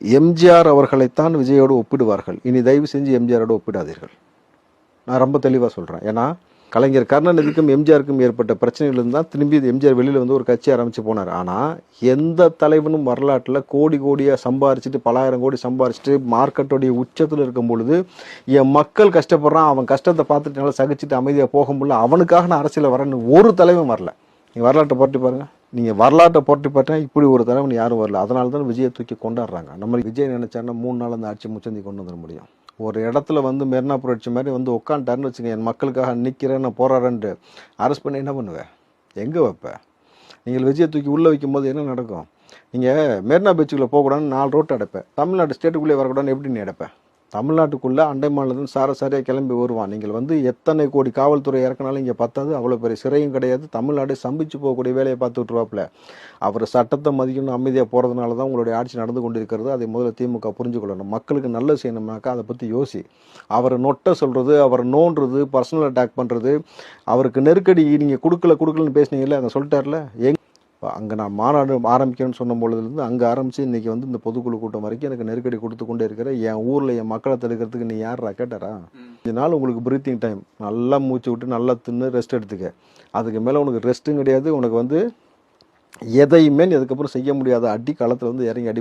எம்ஜிஆர் அவர்களைத்தான் விஜயோடு ஒப்பிடுவார்கள். இனி தயவு செஞ்சு எம்ஜிஆரோடு ஒப்பிடாதீர்கள். நான் ரொம்ப தெளிவாக சொல்கிறேன். ஏன்னா கலைஞர் கருணாநிதிக்கும் எம்ஜிஆருக்கும் ஏற்பட்ட பிரச்சனைகள் தான் திரும்பி எம்ஜிஆர் வெளியில் வந்து ஒரு கட்சி ஆரம்பித்து போனார். ஆனால் எந்த தலைவனும் வரலாற்றில் கோடி கோடியாக சம்பாரிச்சுட்டு பலாயிரம் கோடி சம்பாரிச்சுட்டு மார்க்கெட்டோடைய உச்சத்தில் இருக்கும் பொழுது என் மக்கள் கஷ்டப்படுறான், அவன் கஷ்டத்தை பார்த்துட்டு நல்லா சகிச்சுட்டு அமைதியாக போக முடியல, அவனுக்காக நான் அரசியல் வரேன்னு ஒரு தலைவன் வரல. நீங்கள் வரலாற்றை போட்டி பாருங்கள். நீங்கள் வரலாற்றை போட்டி பார்த்தா இப்படி ஒரு தலைவன் யாரும் வரல. அதனால தான் விஜயை தூக்கி கொண்டாடுறாங்க. நம்ம விஜய் நினைச்சாருன்னா 3 நாள் அந்த ஆட்சி முச்சந்தி கொண்டு வந்துட முடியும். ஒரு இடத்துல வந்து மெரினா புரட்சி மாதிரி வந்து உட்காந்துட்டாருன்னு வச்சுங்க, என் மக்களுக்காக நிற்கிறேன் நான் போராடுறேன்ட்டு அரெஸ்ட் பண்ணி என்ன பண்ணுவேன்? எங்கே வைப்பேன்? நீங்கள் விஜயை தூக்கி உள்ளே வைக்கும் போது என்ன நடக்கும்? நீங்கள் மெரினா பீச்சுக்குள்ளே போகக்கூடாதுன்னு 4 ரோட்டு அடைப்பேன். தமிழ்நாடு ஸ்டேட்டுக்குள்ளே வரக்கூடாதுன்னு எப்படி நீ அடைப்பேன்? தமிழ்நாட்டுக்குள்ளே அண்டை மாநிலத்தில் சாரியாக கிளம்பி வருவான். நீங்கள் வந்து எத்தனை கோடி காவல்துறை இறக்கினாலும் இங்கே பத்தாது. அவ்வளோ பெரிய சிறையும் கிடையாது. தமிழ்நாடு சம்பிச்சு போகக்கூடிய வேலையை பார்த்து விட்டுருவாப்புல. அவர் சட்டத்தை மதிக்கணும் அமைதியாக போகிறதுனால தான் உங்களுடைய ஆட்சி நடந்து கொண்டு இருக்கிறது. அதை முதல்ல திமுக புரிஞ்சுக்கொள்ளணும். மக்களுக்கு நல்லது செய்யணும்னாக்கா அதை பற்றி யோசி. அவரை நொட்டை சொல்கிறது, அவரை நோண்டுறது, பர்சனல் அட்டாக் பண்ணுறது, அவருக்கு நெருக்கடி நீங்கள் கொடுக்கலன்னு பேசுனீங்கல்ல, அதை சொல்லிட்டார்ல. அங்கே நான் மாநாடு ஆரம்பிக்கணும்னு சொன்ன பொழுதுலேருந்து அங்கே ஆரம்பித்து இன்றைக்கி வந்து இந்த பொதுக்குழு கூட்டம் வரைக்கும் எனக்கு நெருக்கடி கொடுத்து கொண்டே இருக்கிற என் ஊரில் என் மக்களை தடுக்கிறதுக்கு நீ யாரா கேட்டாரா? இந்த நாள் உங்களுக்கு பிரீத்திங் டைம், நல்லா மூச்சு விட்டு நல்லா தின்னு ரெஸ்ட் எடுத்துக்க. அதுக்கு மேலே உனக்கு ரெஸ்ட்டும் கிடையாது. உனக்கு வந்து எதையுமே அதுக்கப்புறம் செய்ய முடியாத அடி காலத்தில் வந்து இறங்கி அடி